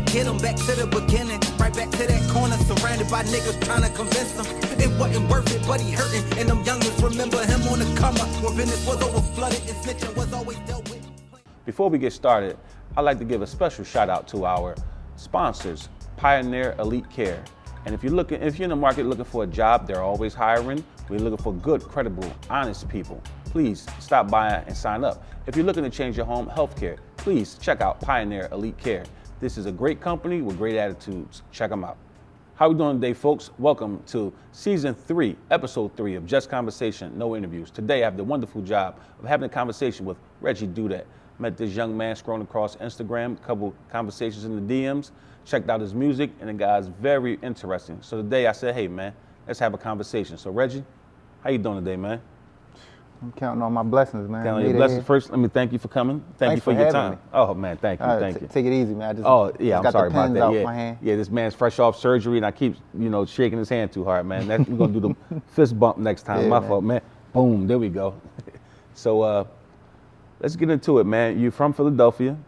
that kid, I'm back to the beginning. Right back to that corner, surrounded by niggas trying to convince him it wasn't worth it, but he hurting. And them youngins remember him on the come up when business was over flooded and snitching was always dealt with. Before we get started, I'd like to give a special shout out to our sponsors, Pioneer Elite Care. And if you're in the market looking for a job, they're always hiring. We're looking for good, credible, honest people. Please stop by and sign up. If you're looking to change your home healthcare, please check out Pioneer Elite Care. This is a great company with great attitudes. Check them out. How we doing today, folks? Welcome to Season 3, Episode 3 of Just Conversation, No Interviews. Today, I have the wonderful job of having a conversation with Reggie Dudek. Met this young man scrolling across Instagram, a couple conversations in the DMs, checked out his music, and the guy's very interesting. So today I said, hey man, let's have a conversation. So Reggie, how you doing today, man? I'm counting on my blessings, man. Counting on your blessings. First, let me thank you for coming. Thank you for your time. Oh man, thank you. Take it easy, man. I'm sorry about that. Yeah, this man's fresh off surgery, and I keep, shaking his hand too hard, man. We're gonna do the fist bump next time. My fault, man. Boom, there we go. So let's get into it, man. You're from Philadelphia.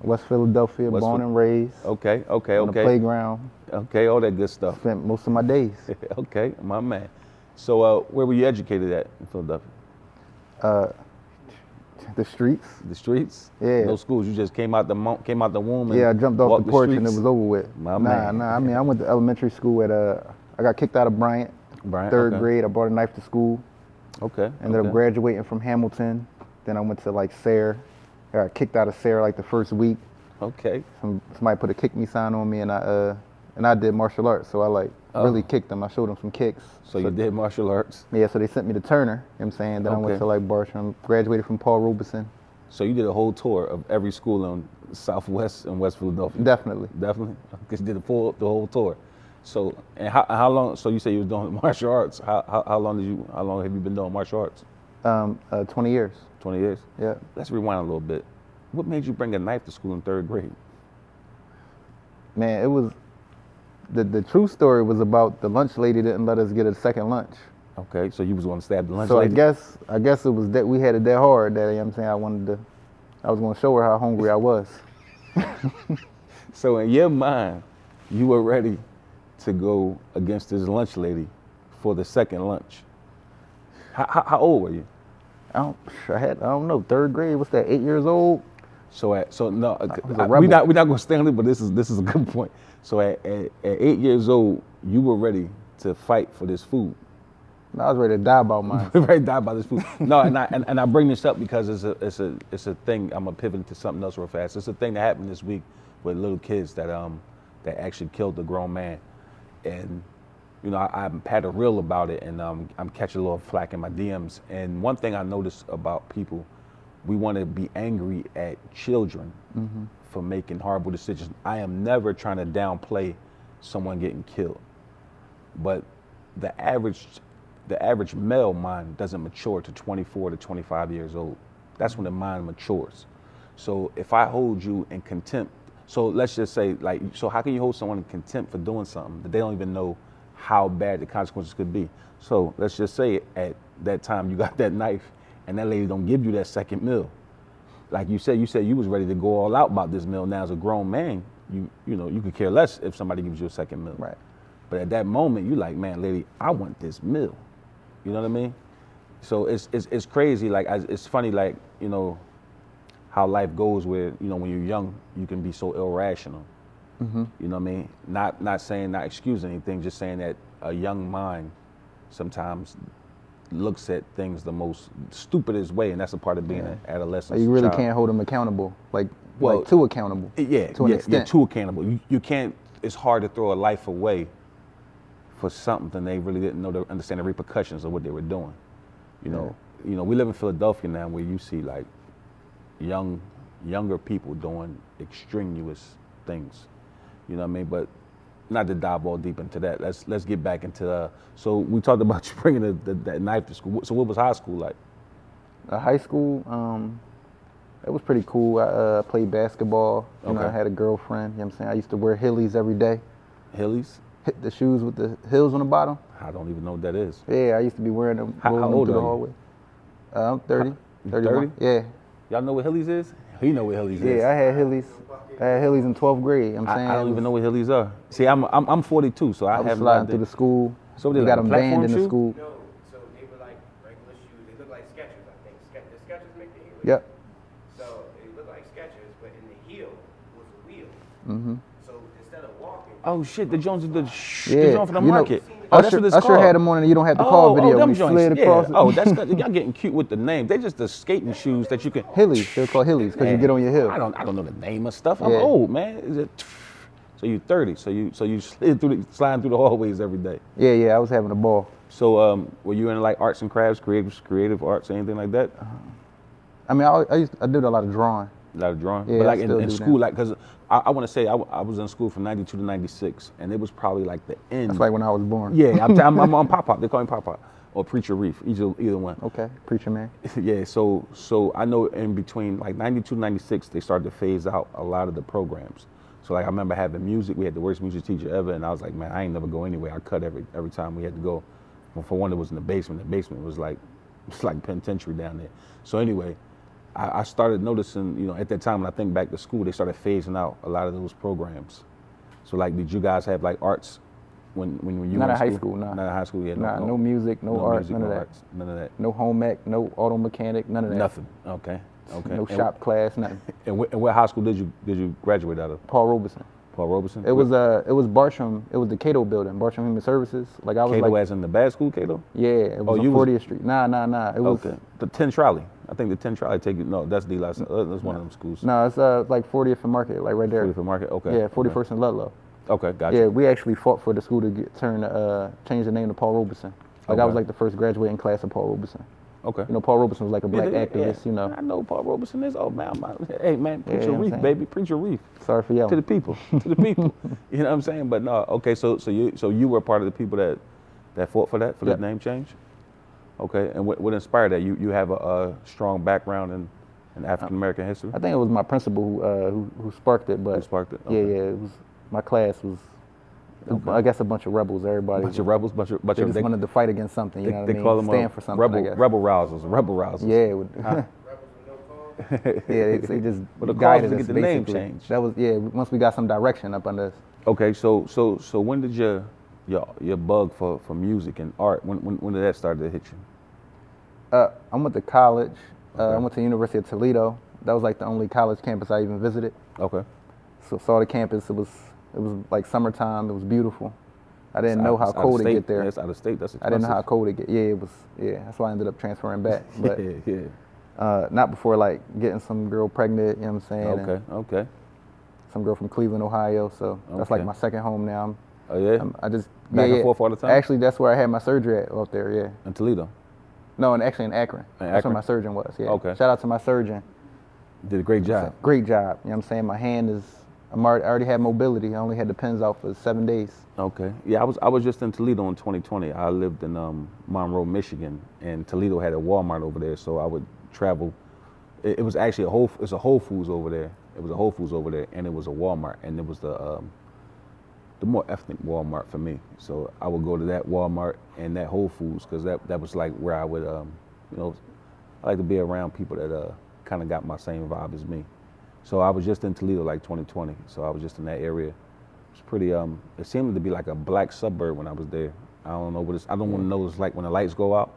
West Philadelphia, born and raised. Okay. On the playground. Okay, all that good stuff. Spent most of my days. Okay, my man. So where were you educated at in Philadelphia? The streets. The streets? Yeah. No schools. You just came out the womb. And I jumped off the porch and it was over with. Man. I mean, I went to elementary school I got kicked out of Bryant. Third grade. I brought a knife to school. Okay. Ended up graduating from Hamilton. Then I went to Sayre. I got kicked out of Sayre the first week. Okay. Somebody put a kick me sign on me, and I did martial arts. So I really kicked them. I showed them some kicks. So you did martial arts? Yeah. So they sent me to Turner. You know what I'm saying? Then I went to Bartram. Graduated from Paul Robeson. So you did a whole tour of every school in Southwest and West Philadelphia? Definitely. Because you did the whole tour. So and how long? So you say you was doing martial arts. How long have you been doing martial arts? 20 years. 20 years? Yeah. Let's rewind a little bit. What made you bring a knife to school in third grade? Man, it was, the true story was about the lunch lady didn't let us get a second lunch. Okay, so you was going to stab the lunch lady? So I guess it was that we had it that hard that, you know what I'm saying, I was going to show her how hungry I was. So in your mind, you were ready to go against this lunch lady for the second lunch. How old were you? I don't know, third grade. What's that? 8 years old. We're not gonna stay on it, but this is a good point. So at 8 years old, you were ready to fight for this food. I was ready to die about mine. Ready to die about this food. No, and I bring this up because it's a thing. I'm gonna pivot to something else real fast. It's a thing that happened this week with little kids that actually killed a grown man, and I had a reel about it, and I'm catching a little flack in my DMs. And one thing I noticed about people, we want to be angry at children for making horrible decisions. I am never trying to downplay someone getting killed, but the average male mind doesn't mature to 24 to 25 years old. That's when the mind matures. So if I hold you in contempt, so let's just say so how can you hold someone in contempt for doing something that they don't even know how bad the consequences could be? So let's just say at that time you got that knife and that lady don't give you that second meal. Like you said you was ready to go all out about this meal. Now as a grown man, you could care less if somebody gives you a second meal. Right. But at that moment you like, man, lady, I want this meal. You know what I mean? So it's crazy. It's funny, how life goes where, when you're young, you can be so irrational. Mm-hmm. You know what I mean? Not excusing anything, just saying that a young mind sometimes looks at things the most stupidest way, and that's a part of being an adolescent. You really can't hold them accountable, too accountable. Yeah, to an extent. Yeah, too accountable. You can't. It's hard to throw a life away for something they really didn't know to understand the repercussions of what they were doing. We live in Philadelphia now, where you see younger people doing extraneous things. You know what I mean? But not to dive all deep into that. Let's get back into. So we talked about you bringing that knife to school. So what was high school like? High school, it was pretty cool. I played basketball. I had a girlfriend. You know what I'm saying? I used to wear Hillies every day. Hillies? Hit the shoes with the heels on the bottom. I don't even know what that is. Yeah, I used to be wearing them. How old through are the hallway. I'm 30. 30? Yeah. Y'all know what Hillies is? He know what Hillies is. Yeah, I had Hillies. I had Hillies in 12th grade. You know what I'm saying? I don't even know what Hillies are. See, I'm 42, so I was haven't sliding through the school. So we they got like them a banned in platform the school. No, so they were like regular shoes. They look like Skechers, I think. The Skechers make the heel. Yep. So they look like Skechers, but in the heel was a wheel. Mm-hmm. So instead of walking, Oh shit, the Jones the Yeah, Jones for the you know, market. Oh, that's what it's Usher called. had them on and you don't have to call video. them when he joints. slid across Yeah. it. Oh, that's good. Y'all getting cute with the names. They just the skating shoes that you can. Hillies. They're called Hillies because you get on your heel. I don't know the name of stuff. I'm Yeah. old, man. Is it? So you 30. So you sliding through the hallways every day. Yeah, I was having a ball. So were you in like arts and crafts, creative arts, anything like that? I mean, I did a lot of drawing. A lot of drawing. Yeah, but I like still in do school, now. like, cause I want to say I was in school from 92 to 96, and it was probably like the end. That's like when I was born. Yeah, I'm on Pop Pop. They call me Pop Pop or Preacher Reef, either one. Okay, preacher man. Yeah, so I know in between like 92, 96, they started to phase out a lot of the programs. So like I remember having music. We had the worst music teacher ever, and I was like, man, I ain't never go anywhere. I cut every time we had to go. Well, for one, it was in the basement. The basement was like it's like penitentiary down there. So anyway, I started noticing, you know, at that time when I think back to school, they started phasing out a lot of those programs. So like, did you guys have like arts when you were Not in in high school? school, nah. Not in high school, yeah. No music, no art, none of that. Arts, none of that. No home ec, no auto mechanic, none of that. Nothing. Okay. No shop class, nothing. And what high school did you graduate out of? Paul Robeson. Paul Robeson? It was Bartram. It was the Cato building, Bartram Human Services. Like I was Cato like, as in the bad school, Cato? yeah, it was on you was- 40th Street. Nah. It was Okay. The 10 trolley. I think the 10 trolley take you. No, that's D-Lice. That's one of them schools. no, it's like 40th and Market, like right there. 40th Market. Okay. Yeah, 41st and Ludlow. Okay, gotcha. Yeah, we actually fought for the school to change the name to Paul Robeson. Like I was Okay. like the first graduating class of Paul Robeson. Okay. You know, Paul Robeson was like a black Yeah, activist. You know, I know Paul Robeson is. Oh man, hey man, preach Yeah, your I'm reef, saying. baby, preach your reef sorry for to yelling. the people, to the people. You know what I'm saying? But no, okay. So you were part of the people that fought for that Yep. name change. Okay, and what inspired that? You have a strong background in African American history. I think it was my principal who sparked it. But Who sparked it? Yeah, Okay. it was my class was. I guess a bunch of rebels. Everybody. Bunch of rebels, bunch They of just wanted to fight against something. You know what I they mean? call them Stand for something. rebel I guess. rebel rousers. Yeah. It would, rebels with no cause. yeah. They just But the cause guided was to us get the name basically. changed. That was once we got some direction up under us. Okay, so when did your bug for music and art? When did that start to hit you? I went to college. I Okay. went to the University of Toledo. That was like the only college campus I even visited. Okay. So saw the campus. It was like summertime. It was beautiful. I didn't It's know out- how it's out of cold it state. get there. Yeah, it's out of state. That's I didn't know how expensive. cold it get. Yeah, it was. Yeah, that's why I ended up transferring back. But yeah. not before like getting some girl pregnant. You know what I'm saying? Okay. And Okay. some girl from Cleveland, Ohio. So that's like Okay. my second home now. Oh yeah. I just Back and forth all the time? Actually, that's where I had my surgery at out there. Yeah. In Toledo. No, and actually in Akron. In That's Akron? where my surgeon was. Yeah. Okay. Shout out to my surgeon. Did a great job. Great job. You know what I'm saying? My hand is. I already had mobility. I only had the pins out for 7 days. Okay. Yeah, I was just in Toledo in 2020. I lived in Monroe, Michigan, and Toledo had a Walmart over there, so I would travel. It was actually it's a Whole Foods over there. It was a Whole Foods over there, and it was a Walmart, and it was the more ethnic Walmart for me. So I would go to that Walmart and that Whole Foods because that was like where I would you know, I like to be around people that kind of got my same vibe as me. So I was just in Toledo like 2020. So I was just in that area. It was pretty. It seemed to be like a black suburb when I was there. I don't know what it's. I don't want to know what it's like when the lights go out.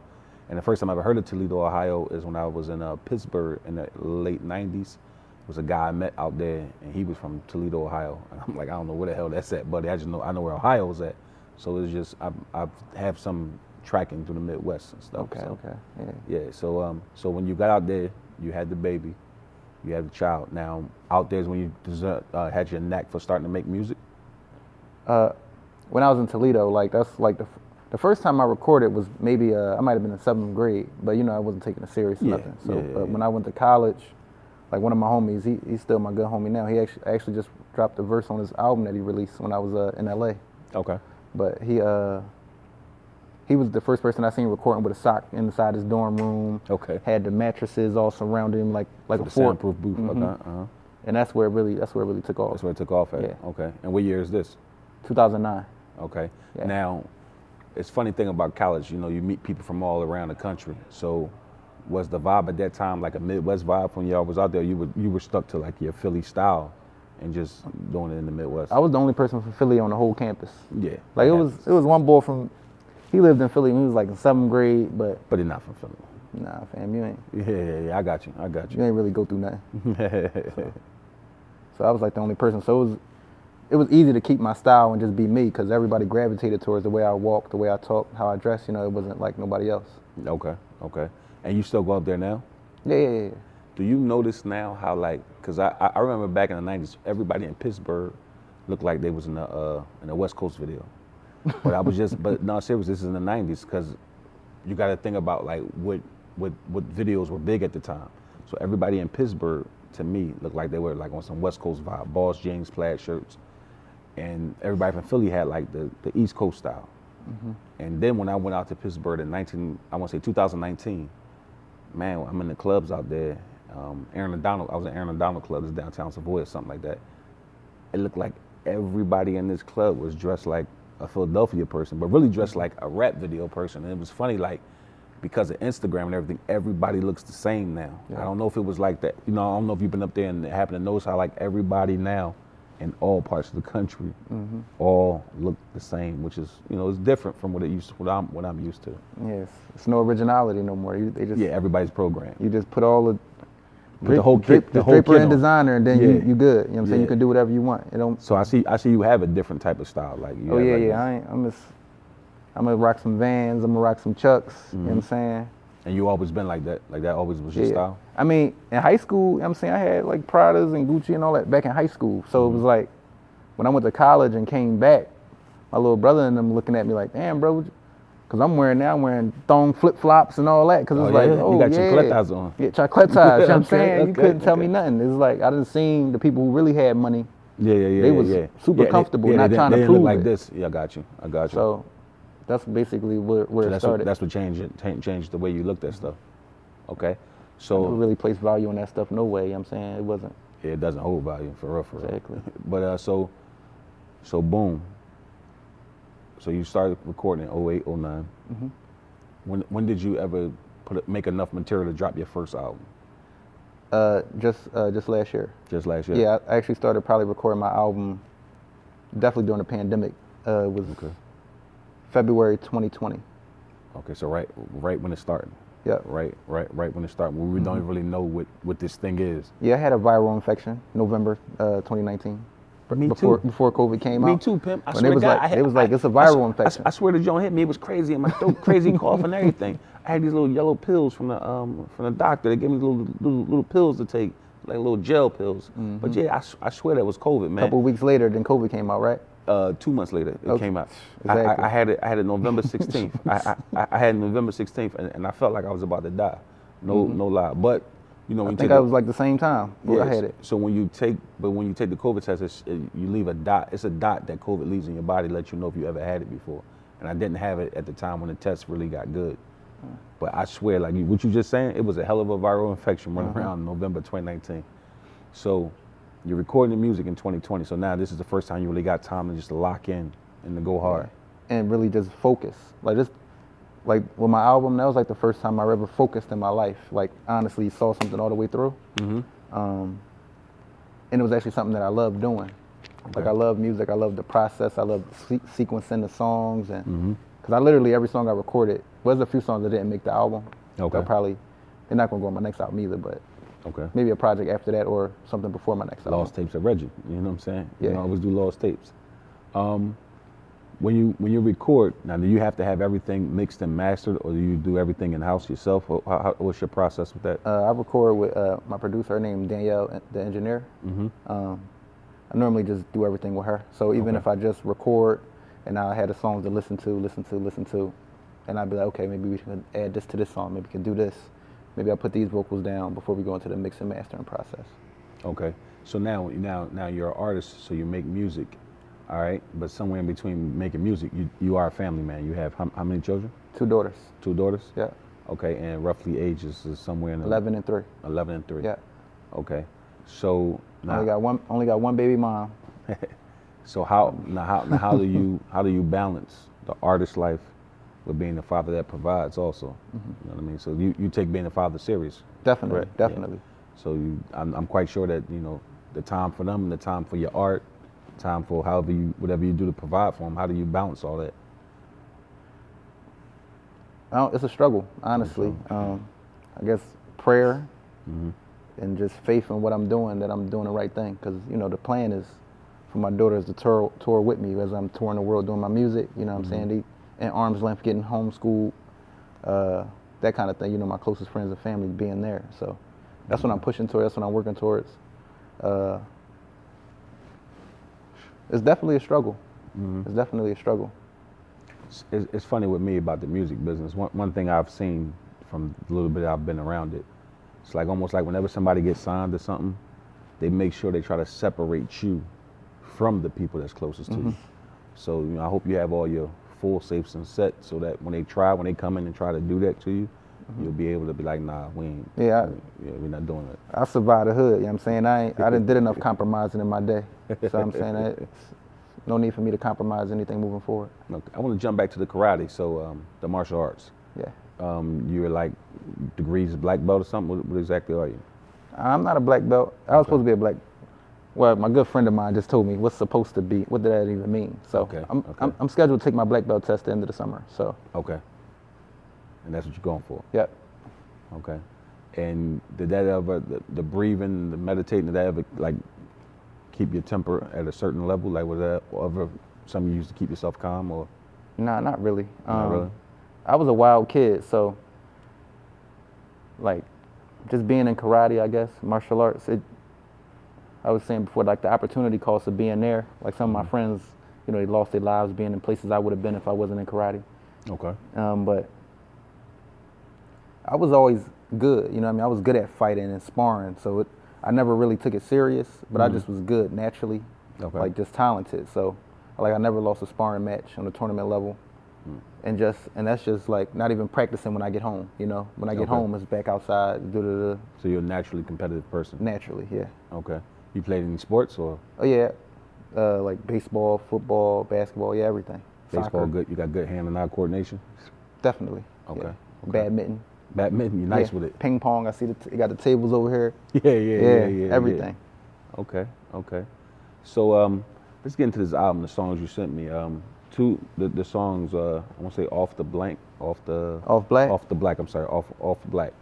And the first time I ever heard of Toledo, Ohio, is when I was in Pittsburgh in the late '90s. There was a guy I met out there, and he was from Toledo, Ohio. And I'm like, I don't know where the hell that's at, buddy. I know where Ohio is at. So it's just I have some tracking through the Midwest and stuff. Okay. So, Okay. Yeah. yeah. So when you got out there, you had the baby. You had the child. Now, out there is when you had your knack for starting to make music? When I was in Toledo, like that's like the first time I recorded was maybe I might have been in 7th grade, but you know I wasn't taking it serious or Yeah, nothing. So yeah. when I went to college, like one of my homies, he's still my good homie now. He actually just dropped a verse on his album that he released when I was in LA. Okay. But he was the first person I seen recording with a sock inside his dorm room. Okay. Had the mattresses all surrounding him like For a the fort. soundproof booth. Mhm. Okay. Uh-huh. And that's where it really took off. That's where it took off at. Yeah. Okay. And what year is this? 2009. Okay. Yeah. Now, it's funny thing about college, you know, you meet people from all around the country. So was the vibe at that time like a Midwest vibe when y'all was out there? You were stuck to like your Philly style, and just doing it in the Midwest. I was the only person from Philly on the whole campus. Yeah. Like it was one boy from, he lived in Philly when he was like in 7th grade, but But he's not from Philly. nah, fam, you ain't. Yeah. I got you. You ain't really go through nothing. So I was like the only person. So it was easy to keep my style and just be me, because everybody gravitated towards the way I walk, the way I talk, how I dress. You know, it wasn't like nobody else. Okay. And you still go up there now? Yeah. Do you notice now how like, because I remember back in the 90s, everybody in Pittsburgh looked like they was in a West Coast video. But no, seriously, this is in the 90s, because you got to think about like what videos were big at the time. So everybody in Pittsburgh, to me, looked like they were like on some West Coast vibe, Boss jeans, plaid shirts. And everybody from Philly had like the East Coast style. Mm-hmm. And then when I went out to Pittsburgh in 2019, man, I'm in the clubs out there. I was in Aaron O'Donnell Club, it's downtown Savoy or something like that. It looked like everybody in this club was dressed like a Philadelphia person, but really dressed like a rap video person. And it was funny, like, because of Instagram and everything, everybody looks the same now. Yeah. I don't know if it was like that. You know, I don't know if you've been up there and happened to notice how like everybody now in all parts of the country all look the same, which is, you know, it's different from what I'm used to. Yes, it's no originality no more. Everybody's programmed. You just put all the whole kit, the whole draper kit and on. designer, and then you good. You know what I'm saying? You can do whatever you want. It don't. So I see you have a different type of style, like. I'm gonna rock some Vans. I'm gonna rock some Chucks. You know what I'm saying? And you always been like that? Like that always was your style? I mean, in high school, you know what I'm saying, I had like Pradas and Gucci and all that back in high school. So it was like, when I went to college and came back, my little brother and them looking at me like, damn, bro, because I'm wearing thong flip-flops and all that. Because it's like, you got chocolatas on. Yeah, chocolatas, you know what I'm saying? You couldn't tell me nothing. It's like, I done seen the people who really had money. They was super comfortable, not trying to prove look like it. This. Yeah, I got you. So that's basically where it started. That's what changed the way you looked at stuff. Okay, so. I never really placed value on that stuff, no way, you know what I'm saying? It wasn't. Yeah, it doesn't hold value, for real. Exactly. But so boom. So you started recording in 08, 09. Mm-hmm. When did you ever make enough material to drop your first album? Just last year. Just last year? Yeah, I actually started probably recording my album definitely during the pandemic. It was February 2020. Okay, so right when it started. Yeah. Right when it started. When we don't even really know what this thing is. Yeah, I had a viral infection, November 2019. Me before too. Before COVID came out. Me too, pimp. I When swear it was to God, it's a viral infection. I swear the joint hit me. It was crazy in my throat, crazy cough and everything. I had these little yellow pills from the doctor. They gave me little pills to take, like little gel pills. Mm-hmm. But yeah, I swear that was COVID, man. A couple weeks later, then COVID came out, right? 2 months later, it came out. Exactly. I had it November 16th. I had it November 16th, and I felt like I was about to die. No lie. But you know, when I think I was like the same time when I had it. So when you take the COVID test, you leave a dot. It's a dot that COVID leaves in your body, let you know if you ever had it before. And I didn't have it at the time when the test really got good. But I swear, like what you just saying, it was a hell of a viral infection running around in November 2019. So you're recording the music in 2020. So now this is the first time you really got time to just lock in and to go hard. And really just focus. Like with my album, that was like the first time I ever focused in my life. Like honestly saw something all the way through. Mm-hmm. And it was actually something that I loved doing. Okay. Like I love music, I love the process, I love sequencing the songs, and because I literally every song I recorded, there's a few songs that didn't make the album. Okay. They're not gonna go on my next album either, but maybe a project after that or something before my next album. Lost tapes of Reggie, you know what I'm saying? Yeah. You always do lost tapes. When you record, now do you have to have everything mixed and mastered, or do you do everything in-house yourself? What's your process with that? I record with my producer named Danielle, the engineer. Mm-hmm. I normally just do everything with her. So even if I just record and I had a song to listen to, and I'd be like, okay, maybe we should add this to this song, maybe we can do this. Maybe I'll put these vocals down before we go into the mix and mastering process. Okay. So now you're an artist, so you make music, all right? But somewhere in between making music, you are a family man. You have how many children? 2 daughters. 2 daughters? Yeah. Okay, and roughly ages is somewhere in 11 and 3. 11 and 3. Yeah. Okay. So now only got one baby mom. So how do you balance the artist life with being the father that provides also. You know what I mean? So you take being a father serious. Definitely, correct? definitely. Yeah. So I'm quite sure that, you know, the time for them and the time for your art, time for whatever you do to provide for them, how do you balance all that? It's a struggle, honestly. I guess prayer and just faith in what I'm doing, that I'm doing the right thing. Because, you know, the plan is for my daughters to tour with me as I'm touring the world doing my music. You know what I'm saying? They in arm's length, getting homeschooled, that kind of thing. You know, my closest friends and family being there. So that's what I'm pushing towards. That's what I'm working towards. It's definitely a struggle. It's definitely a struggle. It's funny with me about the music business. One thing I've seen from the little bit I've been around it, it's like almost like whenever somebody gets signed to something, they make sure they try to separate you from the people that's closest to you. So, you know, I hope you have all your full safes and set so that when they come in and try to do that to you, you'll be able to be like, nah, we're not doing it. I survived the hood, you know what I'm saying? I didn't did enough compromising in my day. So I'm saying that it's no need for me to compromise anything moving forward. Okay. I want to jump back to the karate, so the martial arts. Yeah. You're like degrees black belt or something? What exactly are you? I'm not a black belt. I was supposed to be a black. Well, my good friend of mine just told me what's supposed to be. What did that even mean? So I'm scheduled to take my black belt test at the end of the summer. So. Okay. And that's what you're going for? Yep. Okay. And did that ever, the breathing, the meditating, did that ever like keep your temper at a certain level? Like was that ever something you used to keep yourself calm or? Nah, not really. Not really? I was a wild kid, so like just being in karate, I guess, martial arts, I was saying before, like the opportunity cost of being there. Like some of my friends, you know, they lost their lives being in places I would have been if I wasn't in karate. Okay. But I was always good, you know what I mean? I was good at fighting and sparring, so I never really took it serious, but I just was good naturally, like just talented. So like I never lost a sparring match on the tournament level. And that's just like not even practicing when I get home, you know? When I get home, it's back outside, So you're a naturally competitive person? Naturally, yeah. Okay. You played any sports or? Oh yeah, like baseball, football, basketball, yeah, everything. Baseball, Soccer. good. You got good hand and eye coordination? Definitely. Okay. Yeah. Okay. Badminton. Badminton, you're nice with it. Ping pong, I see you got the tables over here. Yeah. Everything. Yeah. Okay. So let's get into this album, the songs you sent me. The songs, I want to say Off the Black. Off Black? Off the Black, I'm sorry, Off Black.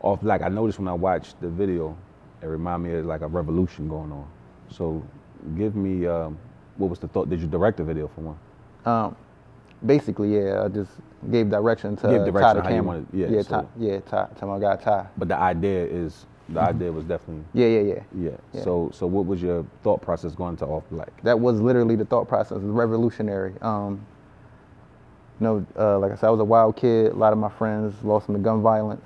Off Black, I noticed when I watched the video, it reminded me of like a revolution going on. So give me, what was the thought? Did you direct the video for one? Basically, yeah, I just gave direction to Give direction Ty the how you camera. wanted, Ty, to my guy Ty. But the idea was definitely. Yeah. So what was your thought process going to Off Black? That was literally the thought process. It was revolutionary. You know, like I said, I was a wild kid. A lot of my friends lost them to gun violence.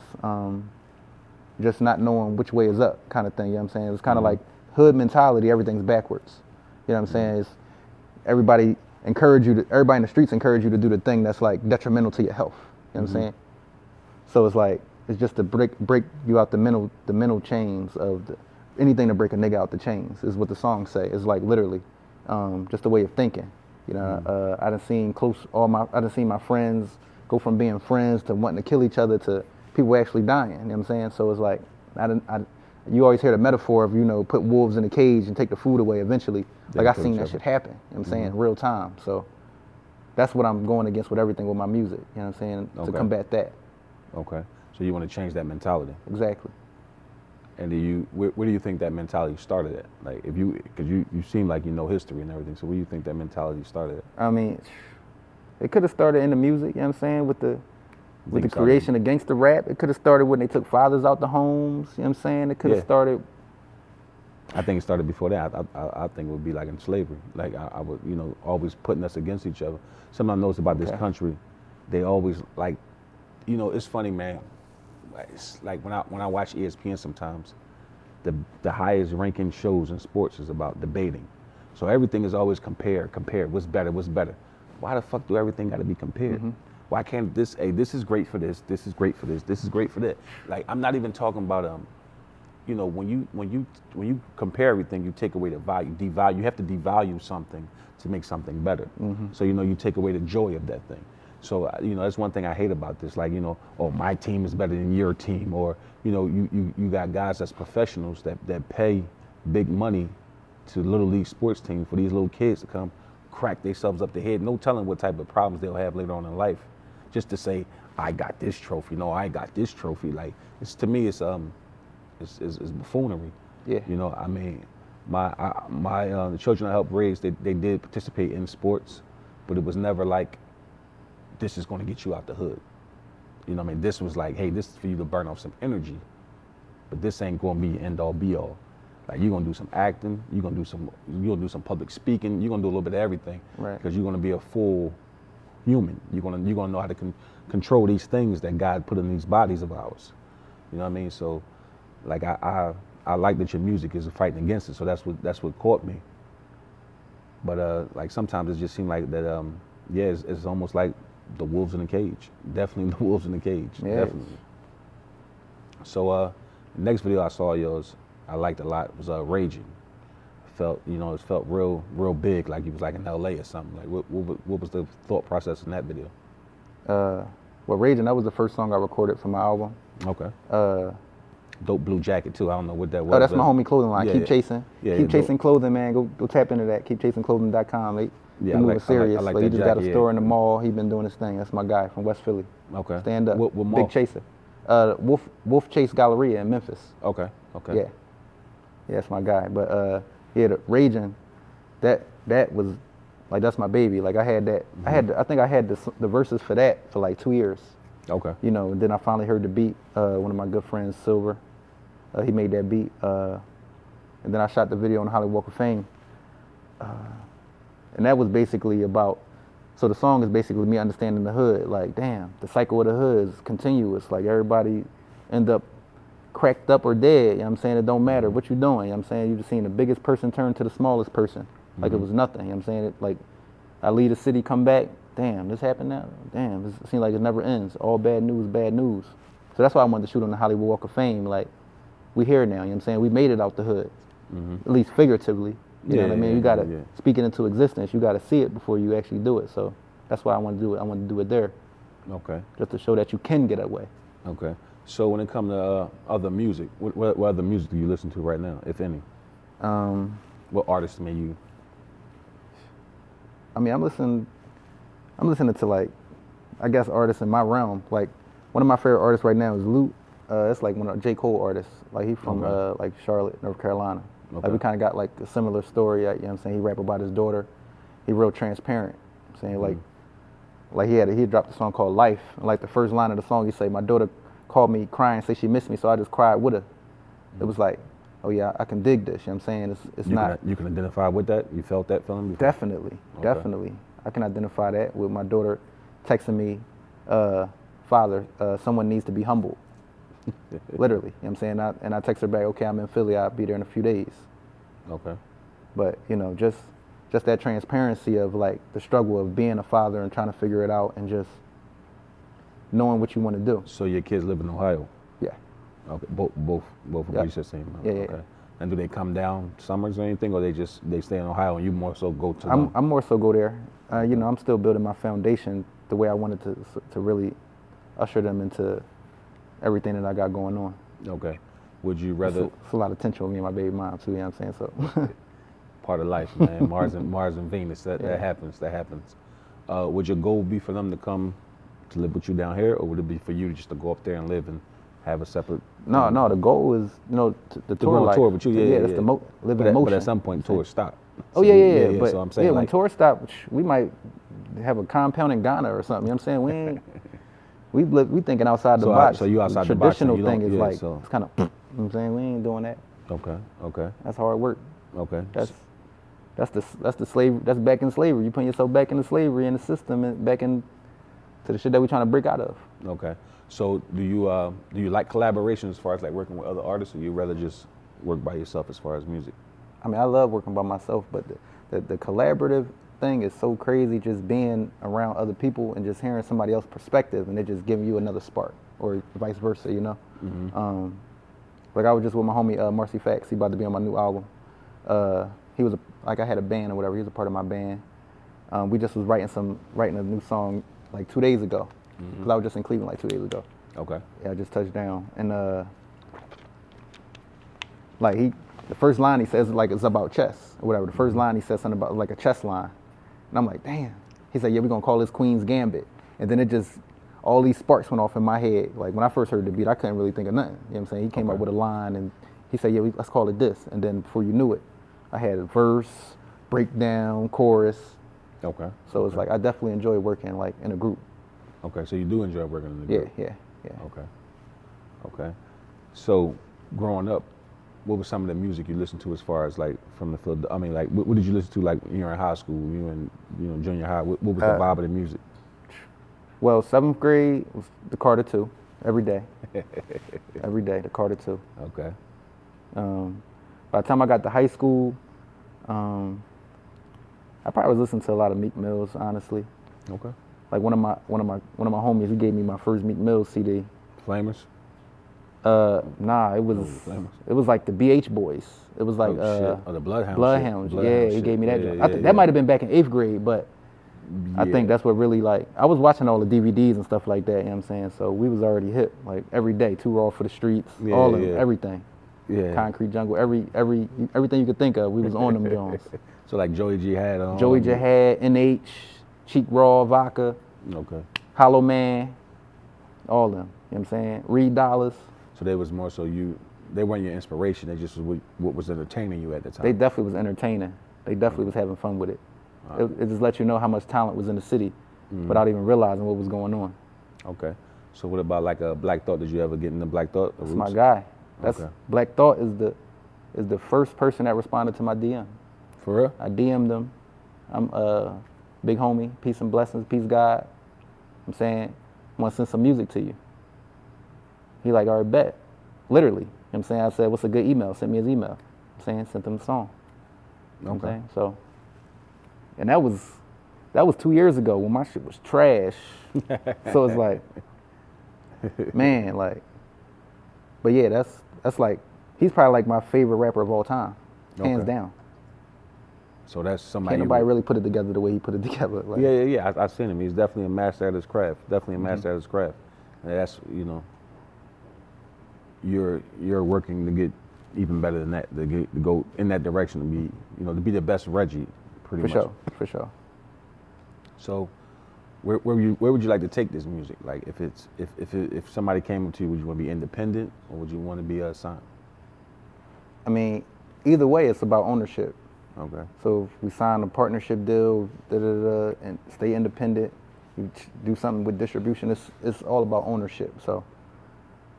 Just not knowing which way is up, kind of thing. You know what I'm saying? It was kind of like hood mentality. Everything's backwards. You know what I'm saying? It's everybody in the streets encourage you to do the thing that's like detrimental to your health. You know what I'm saying? So it's like, it's just to break you out the mental chains of anything to break a nigga out the chains is what the songs say. It's like literally just a way of thinking. You know, I done seen my friends go from being friends to wanting to kill each other to people actually dying. You know what I'm saying? So it's like, you always hear the metaphor of, you know, put wolves in a cage and take the food away eventually. Like I seen that shit happen, you know what I'm saying, real time. So that's what I'm going against with everything with my music, you know what I'm saying, to combat that. Okay. So you want to change that mentality? Exactly. And where do you think that mentality started at? Like because you seem like you know history and everything, so where do you think that mentality started at? I mean, it could have started in the music, you know what I'm saying, with the creation of gangster rap. It could have started when they took fathers out the homes, you know what I'm saying? It could have started. I think it started before that. I think it would be like in slavery. Like I would, you know, always putting us against each other. Something I noticed about this country, they always like, you know, it's funny, man. It's like when I watch ESPN sometimes, the highest ranking shows in sports is about debating. So everything is always compared. What's better? Why the fuck do everything got to be compared? Why can't this is great for this is great for this is great for that? Like I'm not even talking about you know, when you compare everything, you take away the value, devalue. You have to devalue something to make something better. So you know, you take away the joy of that thing. So you know, that's one thing I hate about this. Like, you know, oh, my team is better than your team, or you know, you got guys that's professionals that pay big money to little league sports teams for these little kids to come crack themselves up the head. No telling what type of problems they'll have later on in life, just to say, I got this trophy. No, I got this trophy. Like, it's, to me, it's buffoonery. Yeah. You know, I mean, the children I helped raise, they did participate in sports, but it was never like, this is going to get you out the hood. You know what I mean? This was like, hey, this is for you to burn off some energy, but this ain't going to be end all be all. Like, you're going to do some acting, you're going to do some public speaking, you're going to do a little bit of everything. Right. Because you're going to be a full human. You're going to know how to control these things that God put in these bodies of ours. You know what I mean? So, like, I like that your music is fighting against it. So that's what caught me. But like, sometimes it just seemed like that. Yeah, it's almost like the wolves in the cage. Definitely the wolves in the cage. Yeah. Definitely. So the next video I saw yours, I liked a lot, was Reggie. It felt real big, like you was like in LA or something. Like, what was the thought process in that video? Well, Raging, that was the first song I recorded for my album. Okay. Dope blue jacket too. I don't know what that was. Oh, that's my homie clothing line. Yeah, Keep yeah. Chasing. Yeah, Keep yeah, Chasing clothing, man. Go tap into that. KeepChasingClothing.com. They Yeah, I moving like serious. that He just got a jacket, store yeah. in the mall. He been doing his thing. That's my guy from West Philly. Okay. Stand up. What mall? Big Chaser. Wolf Chase Galleria in Memphis. Okay. Yeah. Yeah, that's my guy. But yeah, the Raging, that was like, that's my baby. Like, I had that. I think I had the verses for that for like 2 years. Okay. You know, and then I finally heard the beat. One of my good friends, Silver, he made that beat. And then I shot the video on the Hollywood Walk of Fame. And that was basically about, so the song is basically me understanding the hood. Like, damn, the cycle of the hood is continuous. Like, everybody end up cracked up or dead. You know what I'm saying? It don't matter what you doing. You know what I'm saying? You just seen the biggest person turn to the smallest person. Like, it was nothing. You know what I'm saying? It, like, I leave the city, come back. Damn, this happened now. Damn, it seems like it never ends. All bad news, bad news. So that's why I wanted to shoot on the Hollywood Walk of Fame. Like, we here now, you know what I'm saying? We made it out the hood, at least figuratively. You know what I mean? You gotta speak it into existence. You gotta see it before you actually do it. So that's why I want to do it. I want to do it there. Okay. Just to show that you can get away. Okay. So when it comes to other music, what other music do you listen to right now, if any? What artists may you? I mean, I'm listening to, like, I guess, artists in my realm. Like, one of my favorite artists right now is Luke. It's like one of J. Cole artists. Like, he's from like Charlotte, North Carolina. Okay. Like, we kind of got like a similar story. You know what I'm saying? He rap about his daughter. He real transparent. I'm saying, like he dropped a song called Life. And like the first line of the song, he say, my daughter called me crying, say she missed me, so I just cried with her. It was like, oh yeah, I can dig this. You know what I'm saying? It's not. You can identify with that? You felt that feeling before? Definitely. I can identify that with my daughter texting me, Father, someone needs to be humbled. Literally, you know what I'm saying? And I text her back, okay, I'm in Philly, I'll be there in a few days. Okay. But, you know, just that transparency of, like, the struggle of being a father and trying to figure it out and just knowing what you want to do. So your kids live in Ohio? Yeah. Okay, both of you just saying. Yeah, okay. yeah. And do they come down summers or anything, or they stay in Ohio and you more so go to them? I'm more so go there. You know, I'm still building my foundation the way I wanted to really usher them into everything that I got going on. Okay. Would you rather? It's a lot of tension with me and my baby mom too. You know what I'm saying? So. Part of life, man. Mars and Venus. That happens. That happens. Would your goal be for them to come to live with you down here, or would it be for you just to go up there and live and have a separate? No. The goal is, you know, the tour life. Tour with you. Yeah. That's the live in motion. But at some point, tours stop. Oh yeah. But so I'm saying, when tours stop, we might have a compound in Ghana or something. You know what I'm saying? We ain't. We thinking outside the box. So you outside the the box. Traditional thing is like, so. it's kind of, you know what I'm saying? We ain't doing that. Okay. That's hard work. Okay. That's the slavery. That's back in slavery. You putting yourself back into slavery in the system and back into the shit that we're trying to break out of. Okay. So do you like collaboration as far as like working with other artists, or you rather just work by yourself as far as music? I mean, I love working by myself, but the collaborative thing is so crazy, just being around other people and just hearing somebody else's perspective and it just giving you another spark, or vice versa, you know? Like I was just with my homie Marcy Fax. He about to be on my new album. He was I had a band or whatever. He was a part of my band. We just was writing a new song like 2 days ago. Cause I was just in Cleveland like 2 days ago. Okay. Yeah, I just touched down. And like the first line he says like it's about chess or whatever. The first line he says something about like a chess line. And I'm like, damn. He said, yeah, we're gonna call this Queen's Gambit. And then it just, all these sparks went off in my head. Like when I first heard the beat, I couldn't really think of nothing. You know what I'm saying? He came up with a line and he said, yeah, let's call it this. And then before you knew it, I had a verse, breakdown, chorus. Okay. So it's like, I definitely enjoy working like in a group. Okay, so you do enjoy working in the group? Yeah. Okay. So growing up, what was some of the music you listened to as far as like from the field? I mean, like what did you listen to like when you were in high school, you were in junior high? What was the vibe of the music? Well, 7th grade was the Carter 2, every day. Every day, the Carter 2. Okay. By the time I got to high school, I probably was listening to a lot of Meek Mills, honestly. Okay. Like one of my homies, he gave me my first Meek Mills CD. Flamers? Nah, it was like the BH Boys. It was like the Bloodhounds. Bloodhounds. Yeah, he gave me that. Yeah, I think that might have been back in 8th grade, but I think that's what really like. I was watching all the DVDs and stuff like that. You know what I'm saying? So we was already hip, like every day. Too Raw for the Streets, all of them, everything. Yeah. Concrete Jungle, everything you could think of, we was on them Jones. So like Joey Jihad. Joey Jihad, NH, Cheek Raw, Vodka. Okay. Hollow Man, all of them. You know what I'm saying? Reed Dollars. So they was more so they weren't your inspiration. They just was what was entertaining you at the time. They definitely was entertaining. They definitely was having fun with it. It just let you know how much talent was in the city without even realizing what was going on. Okay. So what about like a Black Thought? Did you ever get into Black Thought? That's my guy. Black Thought is the first person that responded to my DM. For real? I DM'd him. I'm big homie, peace and blessings, peace God. I'm saying, I want to send some music to you. He like, all right, bet. Literally. You know what I'm saying? I said, what's a good email? Send me his email. I'm saying, sent him the song. You know what I'm saying? So, and that was 2 years ago when my shit was trash. So it's like, man, like, but yeah, that's like, he's probably like my favorite rapper of all time, hands down. So that's somebody. Can't nobody really put it together the way he put it together. Like, Yeah. I've seen him. He's definitely a master at his craft. Definitely a master at his craft. And that's you're working to get even better than that. To go in that direction to be the best Reggie, pretty much. For sure. So, where would you like to take this music? Like, if somebody came up to you, would you want to be independent or would you want to be signed? I mean, either way, it's about ownership. Okay. So if we sign a partnership deal, and stay independent, you do something with distribution, it's all about ownership. So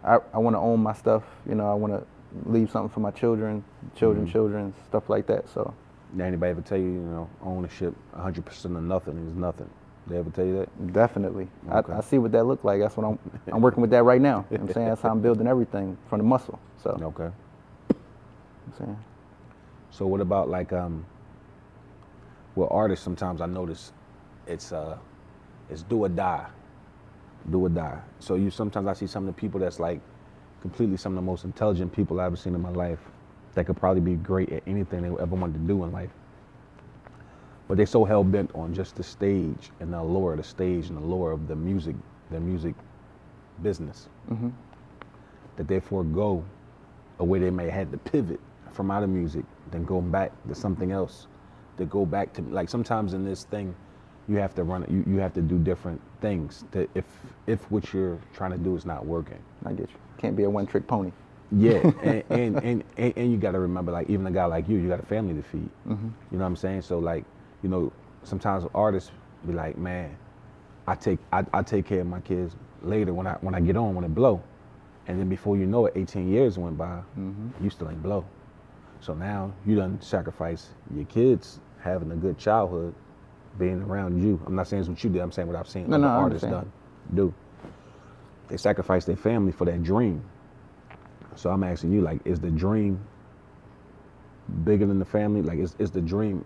I want to own my stuff. I want to leave something for my children, stuff like that. So. Did anybody ever tell you, ownership 100% of nothing is nothing? They ever tell you that? Definitely. Okay. I see what that look like. That's what I'm working with that right now. You know what I'm saying? That's how I'm building everything from the muscle. So. Okay. I'm saying. So what about like with artists? Sometimes I notice it's do or die. Do or die. So sometimes I see some of the people that's like completely some of the most intelligent people I've ever seen in my life that could probably be great at anything they ever wanted to do in life. But they're so hell bent on just the stage and the allure of the stage and the allure of the music business, that they forego a way they may have had to pivot from out of music, then go back to something else, to go back to, like sometimes in this thing, you have to run, you have to do different things that if what you're trying to do is not working. I get you. Can't be a one-trick pony. Yeah, and you got to remember, like even a guy like you got a family to feed. You know what I'm saying? So like, sometimes artists be like, man, I take care of my kids later when I get on, when it blow, and then before you know it, 18 years went by, you still ain't blow. So now you done sacrifice your kids having a good childhood, being around you. I'm not saying it's what you did. I'm saying what I've seen other artists do. They sacrifice their family for that dream. So I'm asking you, like, is the dream bigger than the family? Like, is the dream,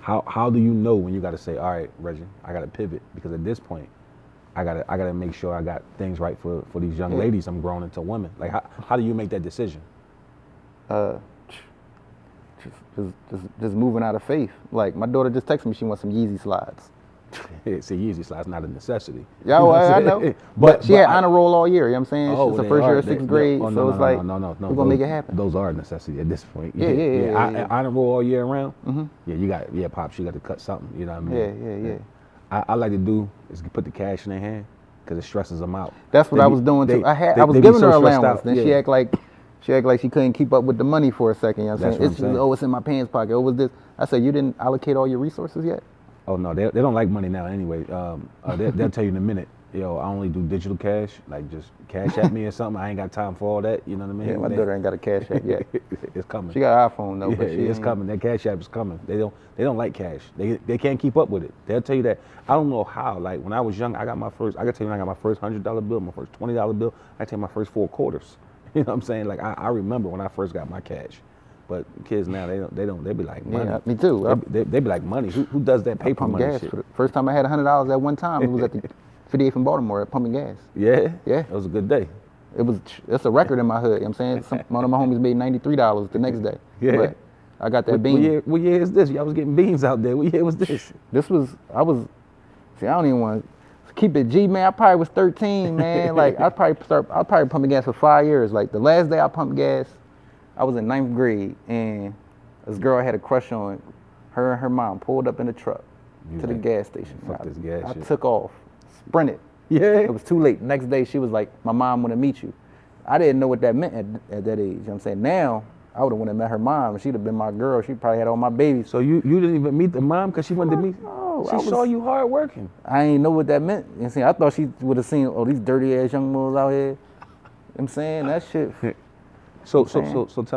how do you know when you got to say, all right, Reggie, I got to pivot? Because at this point, I gotta make sure I got things right for these young ladies I'm growing into women. Like how do you make that decision? Just moving out of faith. Like my daughter just texted me she wants some Yeezy slides. It's a Yeezy slide, it's not a necessity. Yeah, well, I know. But she had honor roll all year, you know what I'm saying? Oh, It's the they first are. year of sixth grade, Oh, so it's like, no. we're gonna make it happen. Those are a necessity at this point. Yeah. Honor roll all year round. Yeah, you got, Pops, you got to cut something. You know what I mean? Yeah. I like to do is put the cash in their hand because it stresses them out. That's what I was doing too. I was giving her allowance, then she act like she couldn't keep up with the money for a second. You know what I'm saying? Oh, it's in my pants pocket. Oh, what's this? I said, you didn't allocate all your resources yet? Oh no, they don't like money now anyway. They'll tell you in a minute. Yo, I only do digital cash, like just cash at me or something. I ain't got time for all that. You know what I mean? Yeah, my daughter ain't got a cash app yet. It's coming. She got an iPhone though, but it's coming. That cash app is coming. They don't like cash. They can't keep up with it. They'll tell you that. I don't know how. Like when I was young, I can tell you when I got my first $100 bill, my first $20 bill. I tell you my first 4 quarters. You know what I'm saying? Like I remember when I first got my cash. But kids now they be like money. Yeah, me too. They be like money. Who does that paper money gas shit? For the first time I had $100 at one time, it was at the 58th in Baltimore at pumping gas. Yeah? Yeah. It was a good day. It's a record in my hood, you know what I'm saying? One of my homies made $93 the next day. Yeah. But I got that bean. What year is this? Y'all was getting beans out there. What year was this? I don't even want to keep it G, man. I probably was 13, man. Like I probably pumping gas for 5 years. Like the last day I pumped gas, I was in 9th grade and this girl I had a crush on, her and her mom pulled up in the truck to the gas station. Fuck this gas I shit. took off, sprinted. Yeah. It was too late. Next day she was like, my mom want to meet you. I didn't know what that meant at that age. You know what I'm saying? Now, I would have went and met her mom. She'd have been my girl. She probably had all my babies. So you didn't even meet the mom because she wanted to meet? No, she saw you hard working. I ain't know what that meant. You know what I'm saying? I thought she would have seen, oh, these dirty ass young boys out here. You know what I'm saying? That shit. So tell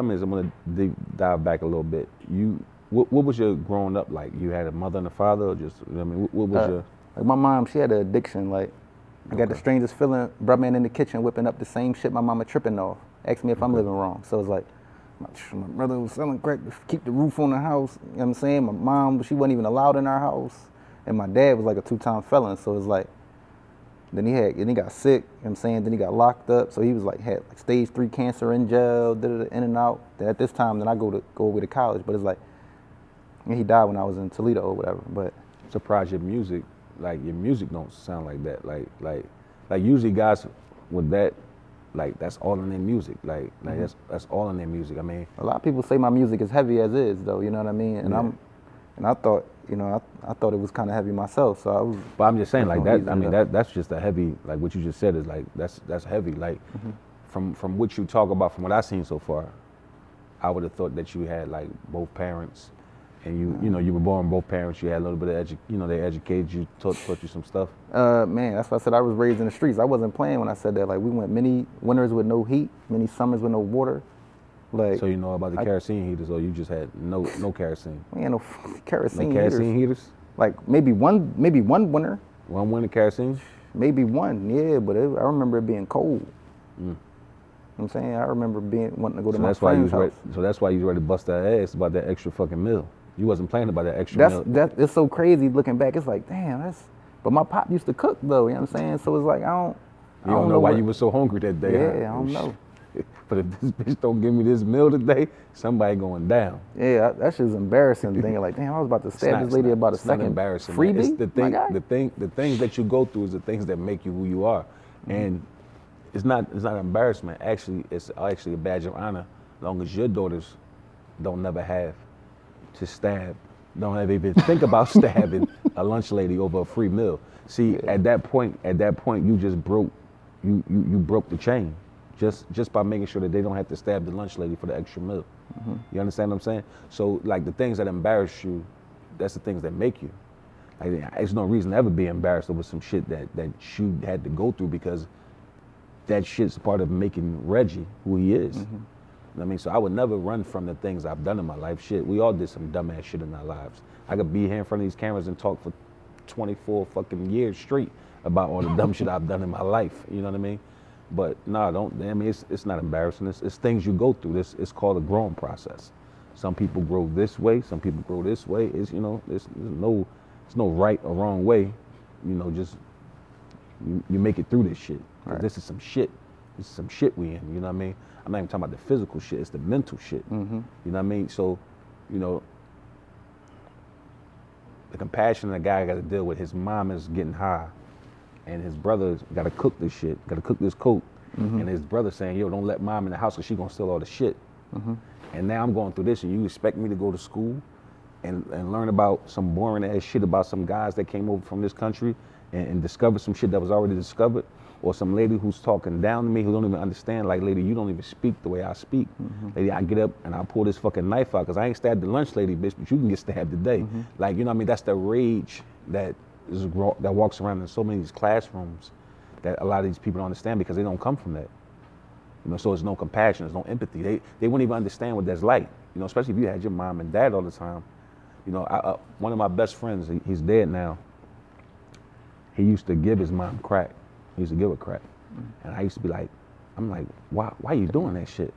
me this, I'm gonna dive back a little bit. What was your growing up like? You had a mother and a father, or just, I mean, what was your? Like my mom, she had an addiction. Like I got the strangest feeling, brother man in the kitchen whipping up the same shit my mama tripping off. Ask me if I'm living wrong. So it's like, my brother was selling crack to keep the roof on the house. You know what I'm saying? My mom, she wasn't even allowed in our house, and my dad was like a 2-time felon. So it's like. Then he got sick, you know what I'm saying? Then he got locked up. So he was had stage 3 cancer in jail, in and out. Then at this time, then I go away to college. But it's like, and he died when I was in Toledo or whatever. But I'm surprised your music don't sound like that. Like usually guys with that, like that's all in their music. Like that's all in their music. I mean, a lot of people say my music is heavy as is though, you know what I mean? And I thought, I thought it was kind of heavy myself, so I was. But I'm just saying, like that. I mean, that's just a heavy. Like what you just said is like that's heavy. Like from what you talk about, from what I've seen so far, I would have thought that you had like both parents, and you were born both parents. You had a little bit of they educated you, taught you some stuff. Man, that's why I said I was raised in the streets. I wasn't playing when I said that. Like we went many winters with no heat, many summers with no water. Like, so you know about the kerosene heaters, or you just had no kerosene? We had no kerosene heaters. No kerosene heaters? Like maybe one winter. One winter kerosene? Maybe one, yeah. But I remember it being cold. You know what I'm saying? I remember wanting to go to my friend's house. So that's why you was ready to bust that ass about that extra fucking meal. You wasn't playing about that extra meal. It's so crazy looking back. It's like, damn, But my pop used to cook though. You know what I'm saying? So it's like I don't know why you were so hungry that day. Yeah, I don't know. But if this bitch don't give me this meal today, somebody going down. Yeah, that's just embarrassing. Thinking like, damn, I was about to stab this lady about a second. Not embarrassing. Freebie? It's the things that you go through is the things that make you who you are, and it's not embarrassment. Actually, it's actually a badge of honor. As long as your daughters don't never have to stab, don't ever even think about stabbing a lunch lady over a free meal. See, at that point, you just broke, you broke the chain. Just by making sure that they don't have to stab the lunch lady for the extra meal. You understand what I'm saying? So like the things that embarrass you, that's the things that make you. Like, there's no reason to ever be embarrassed over some shit that you had to go through, because that shit's part of making Reggie who he is. You know what I mean? So I would never run from the things I've done in my life. Shit, we all did some dumbass shit in our lives. I could be here in front of these cameras and talk for 24 fucking years straight about all the dumb shit I've done in my life. You know what I mean? But it's not embarrassing. It's things you go through. It's called a growing process. Some people grow this way, some people grow this way. There's no right or wrong way. Just you make it through this shit. 'Cause Right. this is some shit. This is some shit we in. You know what I mean? I'm not even talking about the physical shit. It's the mental shit. Mm-hmm. You know what I mean? So, you know, the compassion the guy got to deal with. His mom is getting high, and his brother's got to cook this shit. Got to cook this coke. And his brother saying, "Yo, don't let mom in the house, cause she gonna steal all the shit." And now I'm going through this, and you expect me to go to school and learn about some boring ass shit about some guys that came over from this country and discover some shit that was already discovered, or some lady who's talking down to me who don't even understand. Like, lady, you don't even speak the way I speak. Lady, I get up and I pull this fucking knife out, cause I ain't stabbed the lunch lady, bitch, but you can get stabbed today. Like, you know what I mean? That's the rage that walks around in so many of these classrooms that a lot of these people don't understand because they don't come from that. You know, so there's no compassion, there's no empathy. They wouldn't even understand what that's like. You know, especially if you had your mom and dad all the time. You know, one of my best friends, he's dead now. He used to give his mom crack. He used to give her crack. And I used to be like, I'm like, why you doing that shit?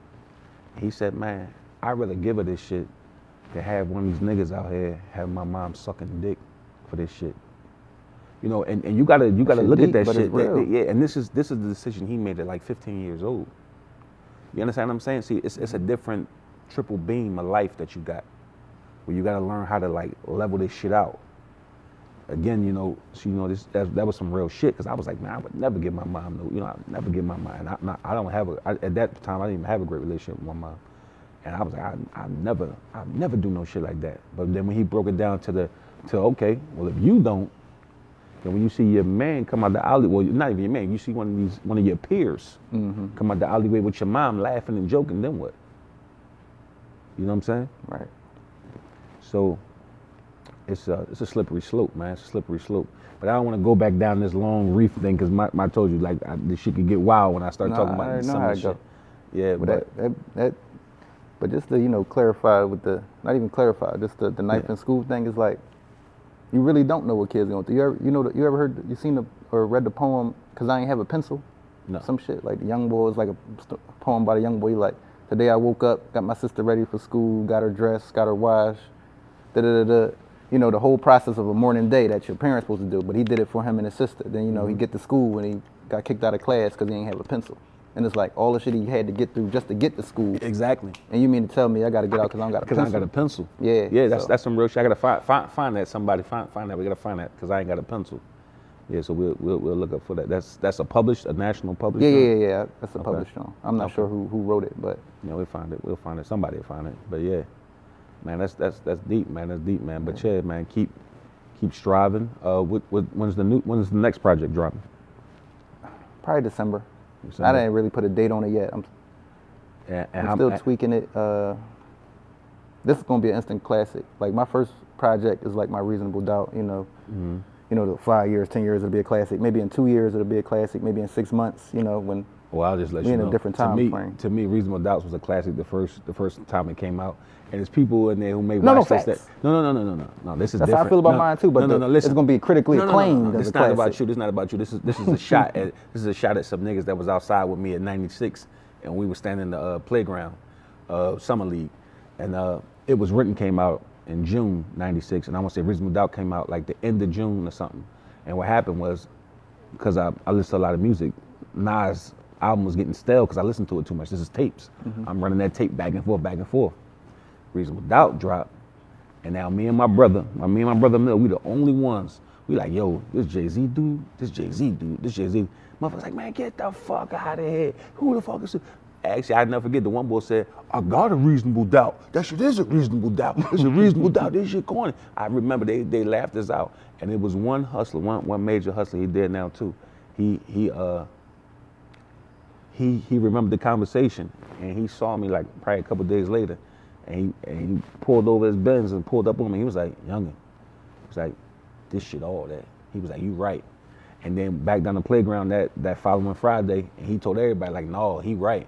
He said, man, I'd rather give her this shit than have one of these niggas out here have my mom sucking dick for this shit. You know, and you gotta look deep, at that but shit. it's real. Yeah, and this is the decision he made at like 15 years old. You understand what I'm saying? See, it's a different triple beam of life that you got, where you gotta learn how to like level this shit out. Again, you know, so you know that was some real shit, because I was like, man, I would never give my mom no, you know, I'd never give my mom. And I don't have at that time I didn't even have a great relationship with my mom, and I was like, I never do no shit like that. But then when he broke it down to okay, well, if you don't. And when you see your man come out the alleyway, well, not even your man, you see one of your peers come out the alleyway with your mom laughing and joking, then what? You know what I'm saying? Right. So it's a slippery slope, man. It's a slippery slope. But I don't want to go back down this long reef thing, because I told you, like, this shit could get wild when I start talking about some of this shit. Yeah, but but just to, you know, clarify with the, not even clarify, just the knife in school thing is like, you really don't know what kids are going through. You ever heard, you seen or read the poem, Cause I Ain't Have a Pencil? No. Some shit, like the young boy, is like a poem by the young boy, like, today I woke up, got my sister ready for school, got her dressed, got her washed, da-da-da-da. You know, the whole process of a morning day that your parents supposed to do, but he did it for him and his sister. Then, you know, he get to school and he got kicked out of class because he ain't have a pencil. And it's like all the shit he had to get through just to get to school. Exactly. And you mean to tell me I got to get out because I don't got a pencil? Because I ain't got a pencil. Yeah. Yeah, that's some real shit. I gotta find that. Somebody find that. We gotta find that, because I ain't got a pencil. Yeah, so we'll look up for that. That's a national published. Yeah. That's a Okay. published one. I'm not sure who wrote it, but Yeah, we'll find it. Somebody will find it. But yeah, man, that's deep, man. That's deep, man. But yeah, man, keep striving. When's the next project dropping? probably December. December. I didn't really put a date on it yet. I'm still tweaking it. This is gonna be an instant classic. Like my first project is like my Reasonable Doubt. You know, you know, the 5 years, 10 years it'll be a classic. Maybe in 2 years it'll be a classic. Maybe in 6 months. You know, when Well, I'll just let we you in know. a different time frame. To me, Reasonable Doubts was a classic the first time it came out. And there's people in there who may No, watch no, this that facts. No, this is That's different. how I feel about No, mine too. But no, listen. it's gonna be critically acclaimed This as is a not classic. about you. This is not about you. This is a shot at some niggas that was outside with me at '96, and we were standing in the playground, summer league, and It Was Written came out in June '96, and I want to say Reasonable Doubt came out like the end of June or something. And what happened was, because I listen to a lot of music, Nas' album was getting stale because I listened to it too much. This is tapes. I'm running that tape back and forth. Reasonable Doubt dropped, and now me and my brother Mill, we the only ones. We like, yo, this Jay-Z dude. Motherfuckers like, man, get the fuck out of here. Who the fuck is this? Actually, I'll never forget, the one boy said, I got a Reasonable Doubt. That shit is a Reasonable Doubt. It's a Reasonable Doubt. This shit corny. I remember they laughed us out. And it was one hustler, one major hustler, he dead now too. He remembered the conversation, and he saw me like probably a couple days later, and he pulled over his Benz and pulled up on me. He was like, youngin', he was like, this shit all that. He was like, you right. And then back down the playground that following Friday, and he told everybody like, no, he right.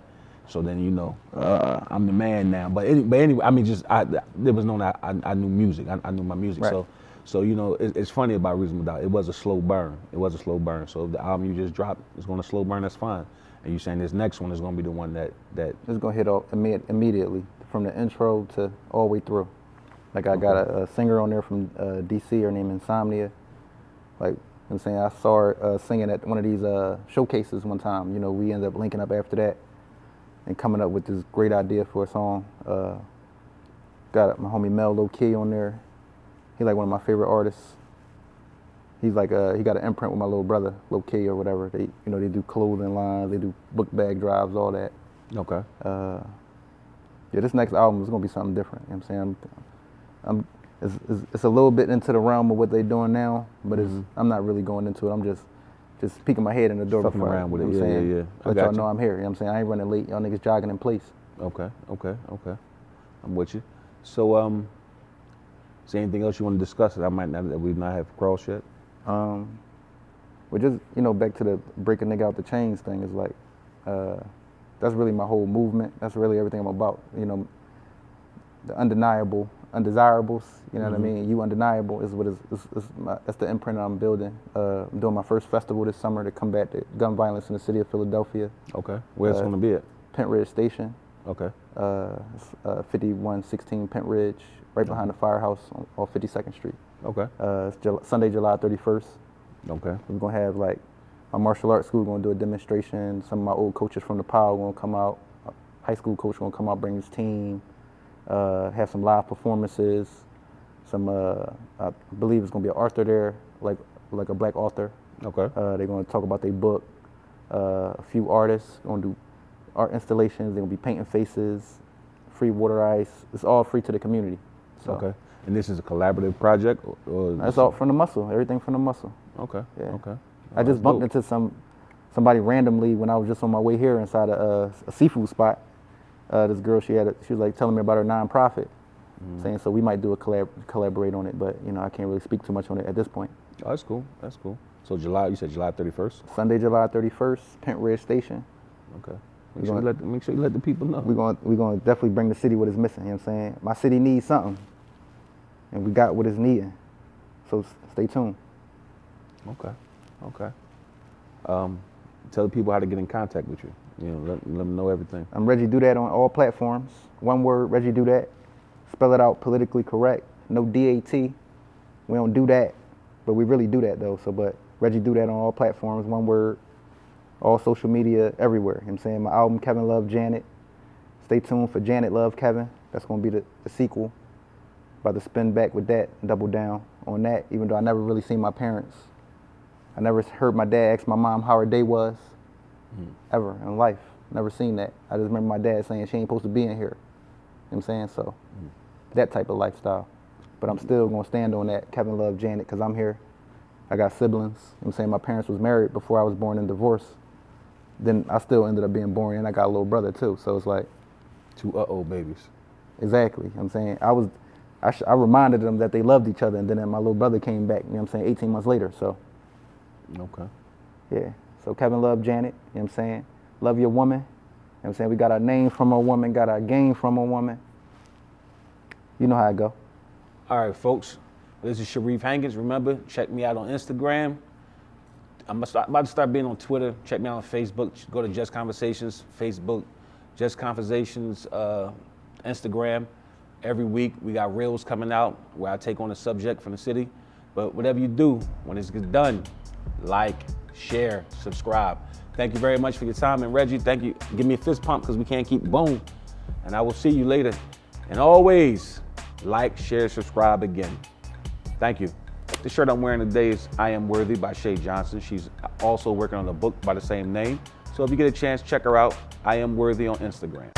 So then, you know, I'm the man now. But anyway, I mean, there was no, I knew music. I knew my music. Right. So you know, it's funny about Reasonable Doubt. It was a slow burn. So if the album you just dropped is going to slow burn, that's fine. And you're saying this next one is going to be the one that It's gonna hit off immediately from the intro to all the way through. Like I got a singer on there from DC. Her name Insomnia. Like I'm saying? I saw her singing at one of these showcases one time. You know, we ended up linking up after that and coming up with this great idea for a song. Got my homie Mel Low Key on there. He like one of my favorite artists. He's like he got an imprint with my little brother, Low Key or whatever. They they do clothing lines, they do book bag drives, all that. Okay. Yeah, this next album is gonna be something different. You know what I'm saying? It's a little bit into the realm of what they're doing now, but I'm not really going into it. I'm just peeking my head in the door Fucking before around with you it. know what I'm saying? Yeah. I Let got y'all you. know I'm here. You know what I'm saying? I ain't running late. Y'all niggas jogging in place. Okay. I'm with you. So, is there anything else you want to discuss that we've not have crossed yet? But just back to the break a nigga out the chains thing is like, that's really my whole movement. That's really everything I'm about. The undeniable, undesirables. You know what I mean? You undeniable is what that's the imprint I'm building. I'm doing my first festival this summer to combat the gun violence in the city of Philadelphia. Okay. Where's it going to be at? Pent Ridge Station. Okay. It's 5116 Pent Ridge, right behind the firehouse on 52nd Street. Okay. It's Sunday, July 31st. Okay. We're gonna have like my martial arts school gonna do a demonstration. Some of my old coaches from the POW gonna come out. High school coach gonna come out, bring his team. Have some live performances. Some I believe it's gonna be an author there, like a black author. Okay. They're gonna talk about their book. A few artists gonna do art installations. They're gonna be painting faces. Free water ice. It's all free to the community. So, Okay. And this is a collaborative project? Or that's all from the muscle. Everything from the muscle. Okay. Yeah. Okay. I just bumped into somebody randomly when I was just on my way here inside a seafood spot. This girl, she was like telling me about her nonprofit, saying so we might do a collaborate on it, but I can't really speak too much on it at this point. Oh, that's cool. That's cool. So you said July 31st? Sunday, July 31st, Pent Ridge Station. Okay. Make sure you let the people know. We're gonna definitely bring the city what is missing. You know what I'm saying? My city needs something, and we got what it's needing. So stay tuned. Okay. Tell the people how to get in contact with you. Let them know everything. I'm Reggie Do That on all platforms. One word, Reggie Do That. Spell it out politically correct. No DAT. We don't do that, but we really do that though. But Reggie Do That on all platforms. One word. All social media, everywhere. You know what I'm saying? My album, Kevin Love Janet. Stay tuned for Janet Love Kevin. That's gonna be the sequel. About to spin back with that and double down on that, even though I never really seen my parents. I never heard my dad ask my mom how her day was, ever in life. Never seen that. I just remember my dad saying she ain't supposed to be in here. You know what I'm saying? So, that type of lifestyle. But I'm still gonna stand on that, Kevin Love Janet, because I'm here. I got siblings. You know what I'm saying? My parents was married before I was born and divorced. Then I still ended up being born, and I got a little brother too. So it's like 2 babies. exactly. You know what I'm saying? I reminded them that they loved each other, and then my little brother came back, you know what I'm saying, 18 months later. So Okay. yeah. So Kevin Love Janet, you know what I'm saying? Love your woman. You know what I'm saying? We got our name from a woman, got our game from a woman. You know how it go. All right, folks. This is Sharif Hankins. Remember, check me out on Instagram. I'm about to start being on Twitter. Check me out on Facebook. Go to Just Conversations, Facebook, Just Conversations, Instagram. Every week we got reels coming out where I take on a subject from the city. But whatever you do, when it's done, like, share, subscribe. Thank you very much for your time. And Reggie, thank you. Give me a fist pump because we can't keep boom. And I will see you later. And always like, share, subscribe again. Thank you. The shirt I'm wearing today is I Am Worthy by Shay Johnson. She's also working on a book by the same name. So if you get a chance, check her out. I Am Worthy on Instagram.